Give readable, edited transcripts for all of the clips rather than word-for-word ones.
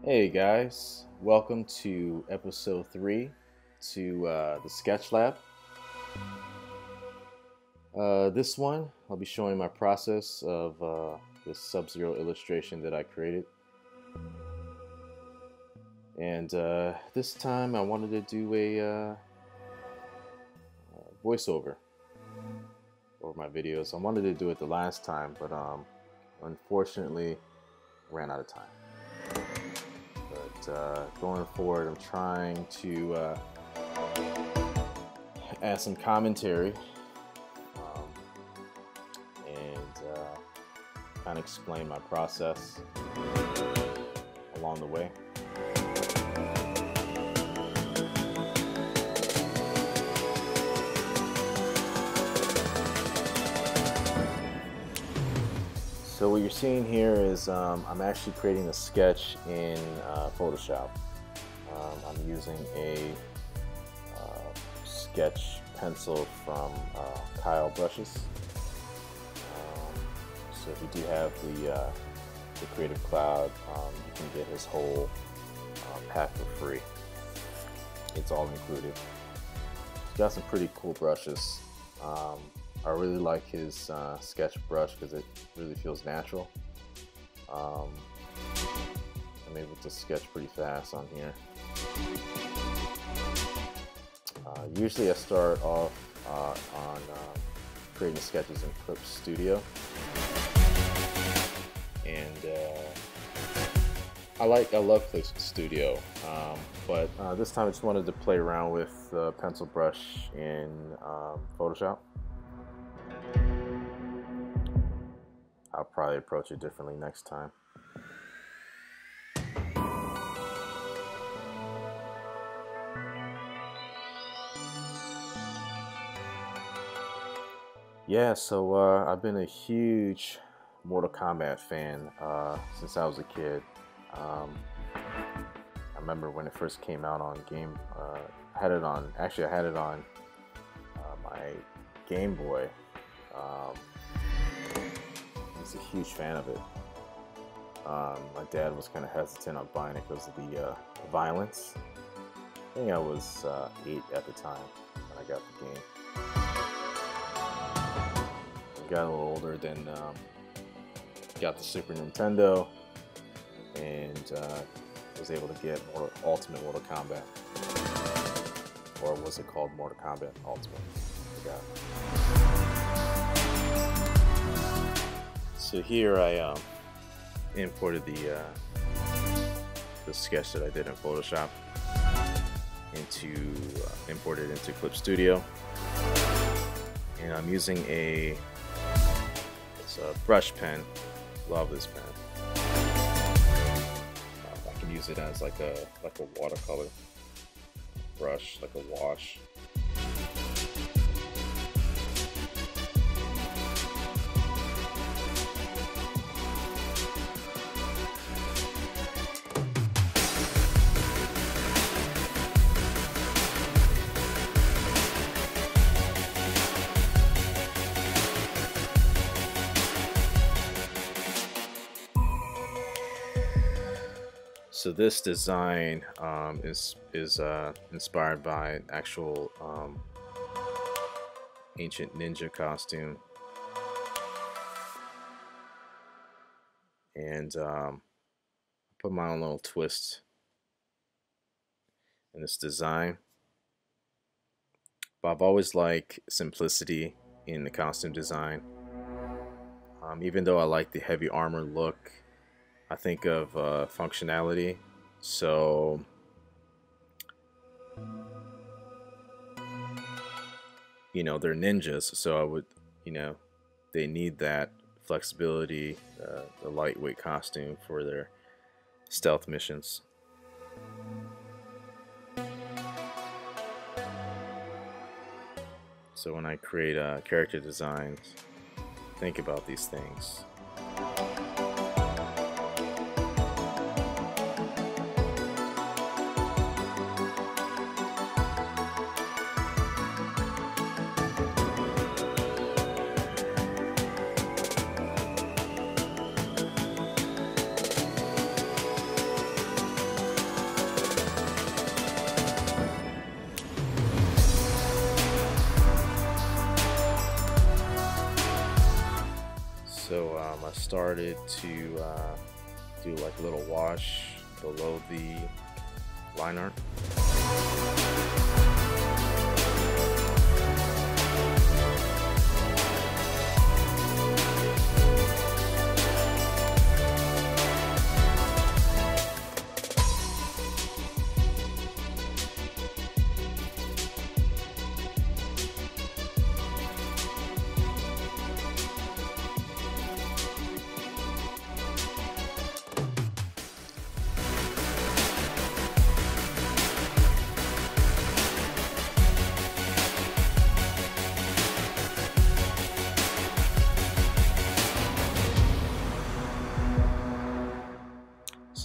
Hey guys, welcome to episode 3 to the Sketch Lab. This one, I'll be showing my process of this Sub-Zero illustration that I created. And this time I wanted to do a voiceover over my videos. I wanted to do it the last time, but unfortunately ran out of time. Going forward, I'm trying to add some commentary and kind of explain my process along the way. So what you're seeing here is I'm actually creating a sketch in Photoshop. I'm using a sketch pencil from Kyle Brushes. So if you do have the Creative Cloud, you can get his whole pack for free. It's all included. He's got some pretty cool brushes. I really like his sketch brush because it really feels natural. I'm able to sketch pretty fast on here. Usually I start off on creating sketches in Clip Studio. And I love Clip Studio, but this time I just wanted to play around with the pencil brush in Photoshop. I'll probably approach it differently next time. Yeah, so I've been a huge Mortal Kombat fan since I was a kid. I remember when it first came out on game. I had it on my Game Boy. I was a huge fan of it. My dad was kind of hesitant on buying it because of the violence. I think I was 8 at the time when I got the game. I got a little older, then got the Super Nintendo, and was able to get Ultimate Mortal Kombat. Or was it called Mortal Kombat Ultimate? I forgot. So here I imported the sketch that I did in Photoshop imported into Clip Studio, and I'm using it's a brush pen. Love this pen. I can use it as like a watercolor brush, like a wash. So this design is inspired by an actual ancient ninja costume, and put my own little twist in this design. But I've always liked simplicity in the costume design. Even though I like the heavy armor look, I think of functionality. So they're ninjas, so I would, they need that flexibility, the lightweight costume for their stealth missions. So when I create character designs, think about these things. started to do like a little wash below the line art.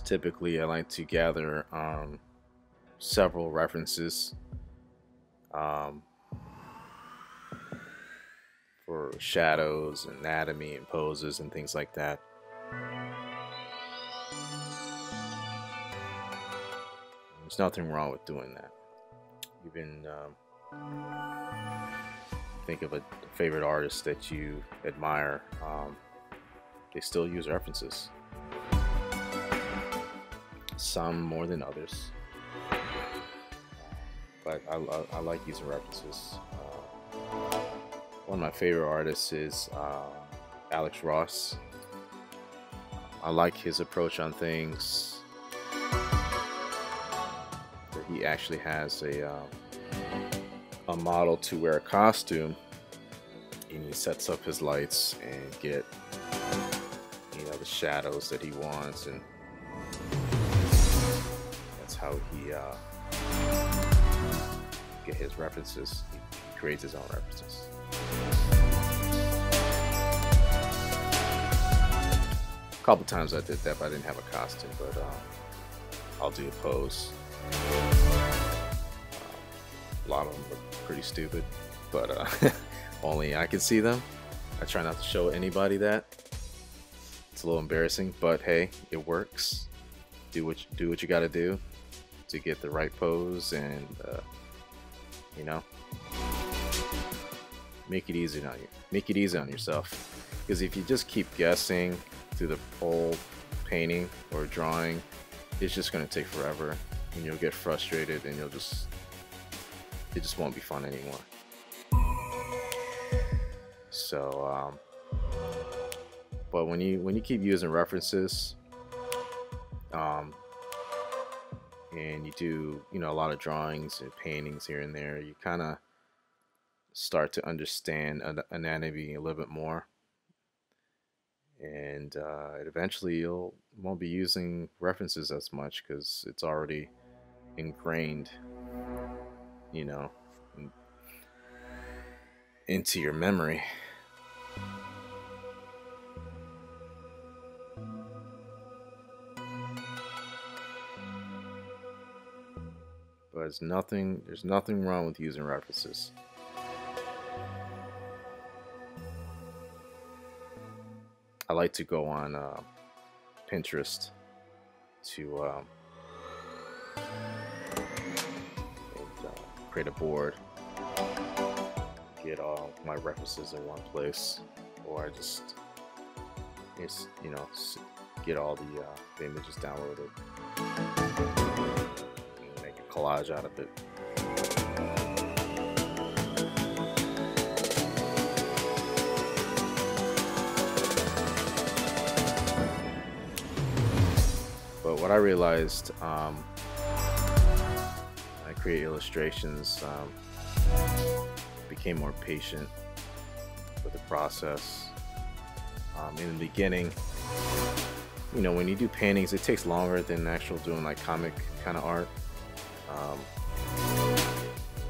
Typically, I like to gather several references for shadows, anatomy, and poses, and things like that. There's nothing wrong with doing that. Even think of a favorite artist that you admire. They still use references. Some more than others, but I like using references. One of my favorite artists is Alex Ross. I like his approach on things. That he actually has a model to wear a costume, and he sets up his lights and get the shadows that he wants, and how he get his references. He creates his own references. A couple times I did that, but I didn't have a costume. But I'll do a pose. A lot of them look pretty stupid, but only I can see them. I try not to show anybody that. It's a little embarrassing, but hey, it works. Do what you got to do to get the right pose, and make it easy on yourself. Because if you just keep guessing through the whole painting or drawing, it's just going to take forever, and you'll get frustrated, and it just won't be fun anymore. So but when you keep using references, and you do a lot of drawings and paintings here and there, you kind of start to understand anatomy a little bit more, and eventually you won't be using references as much because it's already ingrained into your memory. But there's nothing wrong with using references. I like to go on Pinterest to create a board, get all my references in one place, or I just get all the images downloaded. Collage out of it. But what I realized, I create illustrations, became more patient with the process. In the beginning, when you do paintings, it takes longer than actual doing like comic kind of art.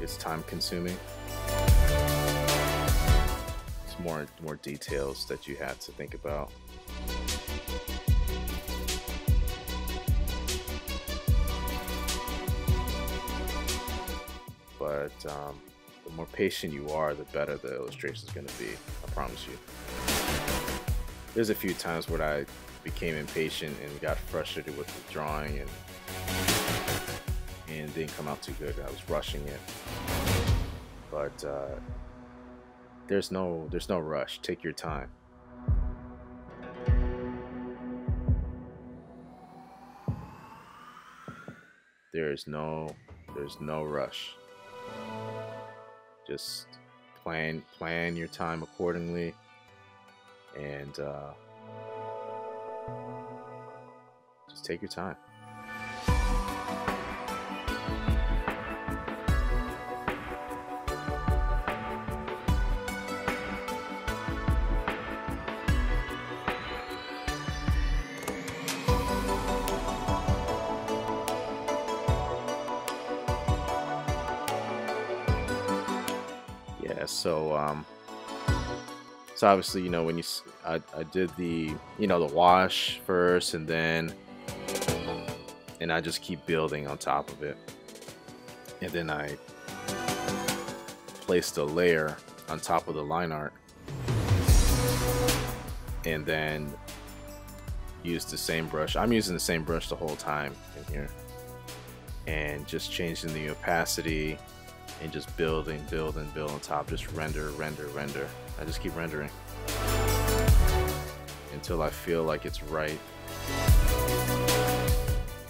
It's time consuming. It's more details that you had to think about. But the more patient you are, the better the illustration is going to be. I promise you. There's a few times where I became impatient and got frustrated with the drawing, and it didn't come out too good. I was rushing it, but there's no rush. Take your time. There's no rush. Just plan your time accordingly, and just take your time. Yeah, so obviously, when I did the the wash first, and I just keep building on top of it, and then I placed a layer on top of the line art, and then use the same brush. I'm using the same brush the whole time in here, and just changing the opacity and just build on top. Just render. I just keep rendering until I feel like it's right.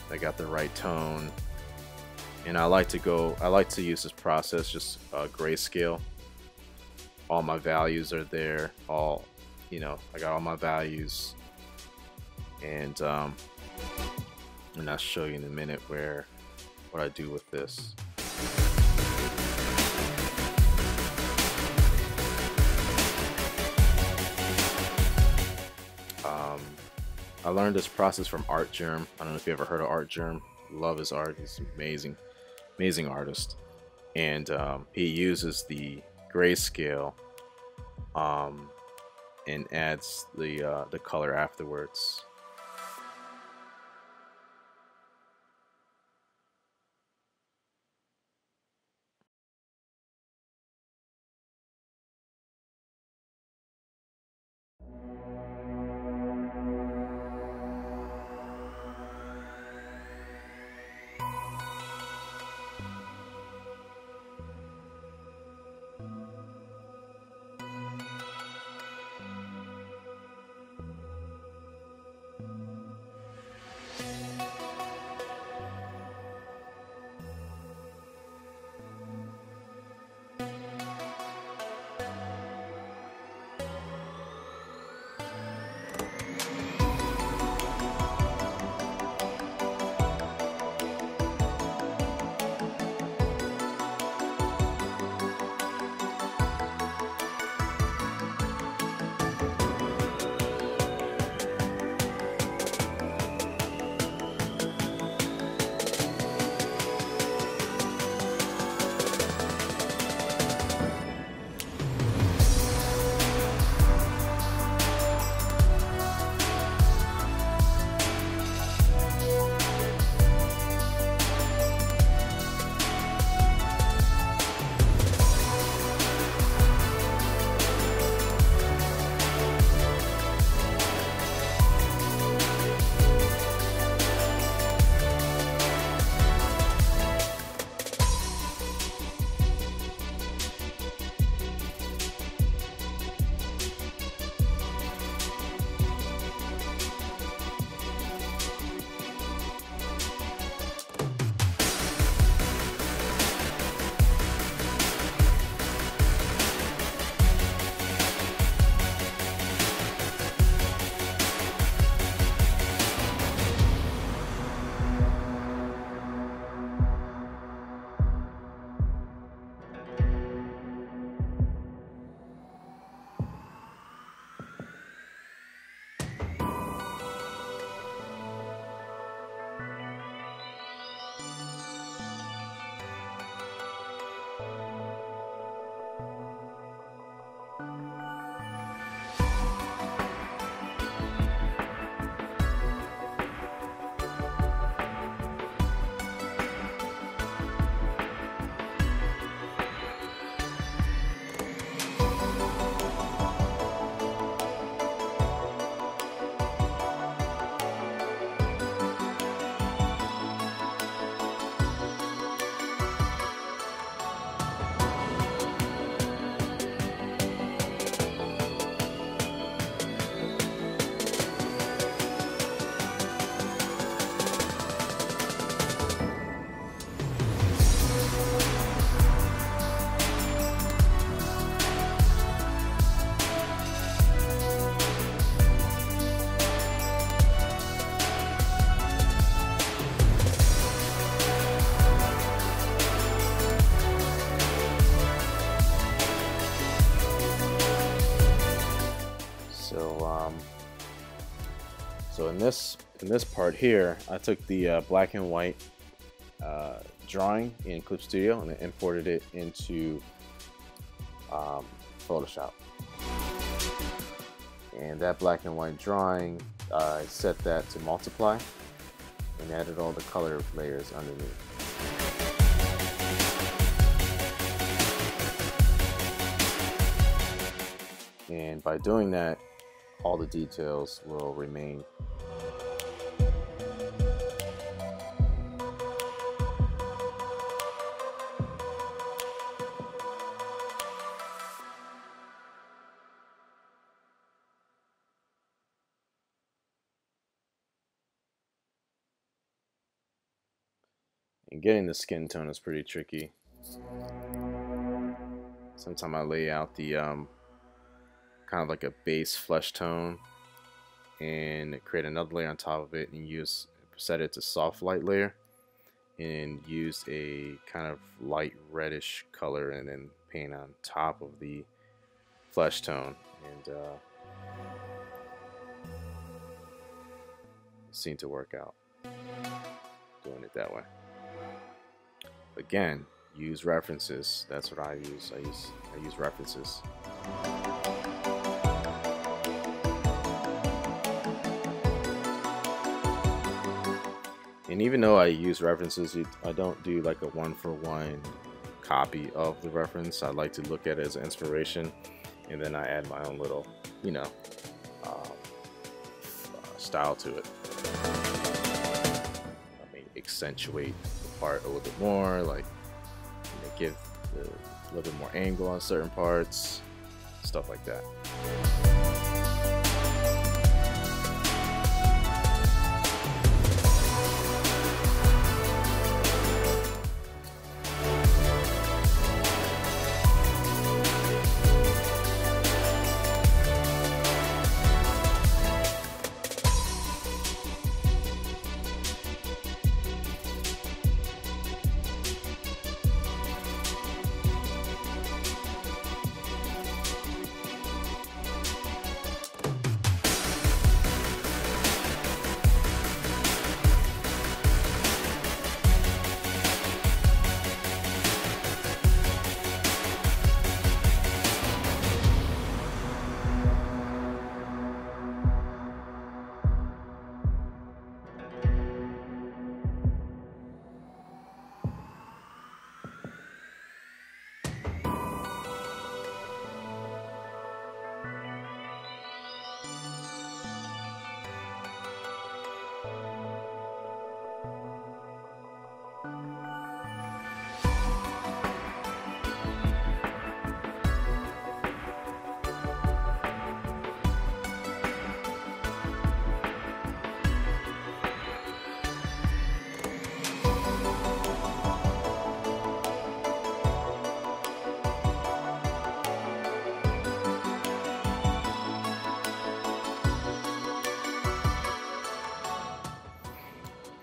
I got the right tone, and I like to use this process just grayscale. All my values are there. I got all my values, and I'll show you in a minute what I do with this. I learned this process from Art Germ. I don't know if you ever heard of Art Germ. Love his art. He's amazing artist. And he uses the grayscale and adds the color afterwards. this part here, I took the black and white drawing in Clip Studio and I imported it into Photoshop. And that black and white drawing, I set that to multiply and added all the color layers underneath. And by doing that, all the details will remain. And getting the skin tone is pretty tricky. Sometimes I lay out the kind of like a base flesh tone and create another layer on top of it and set it to soft light layer and use a kind of light reddish color and then paint on top of the flesh tone, and it seemed to work out doing it that way. Again, use references. That's what I use. I use references. And even though I use references, I don't do like a one-for-one copy of the reference. I like to look at it as an inspiration, and then I add my own little, you know, style to it. I may accentuate the part a little bit more, like, you know, give a little bit more angle on certain parts, stuff like that.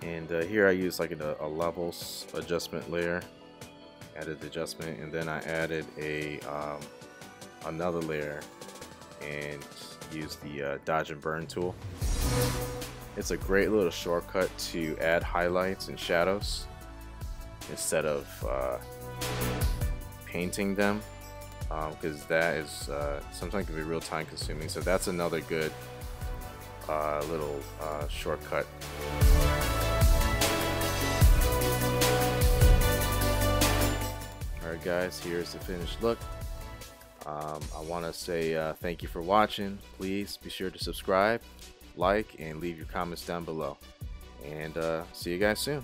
And here I use like a levels adjustment layer, added the adjustment, and then I added a another layer and used the dodge and burn tool. It's a great little shortcut to add highlights and shadows instead of painting them, because that is sometimes can be real time consuming. So that's another good little shortcut. Alright guys, here's the finished look. I want to say thank you for watching. Please be sure to subscribe, like, and leave your comments down below. And see you guys soon.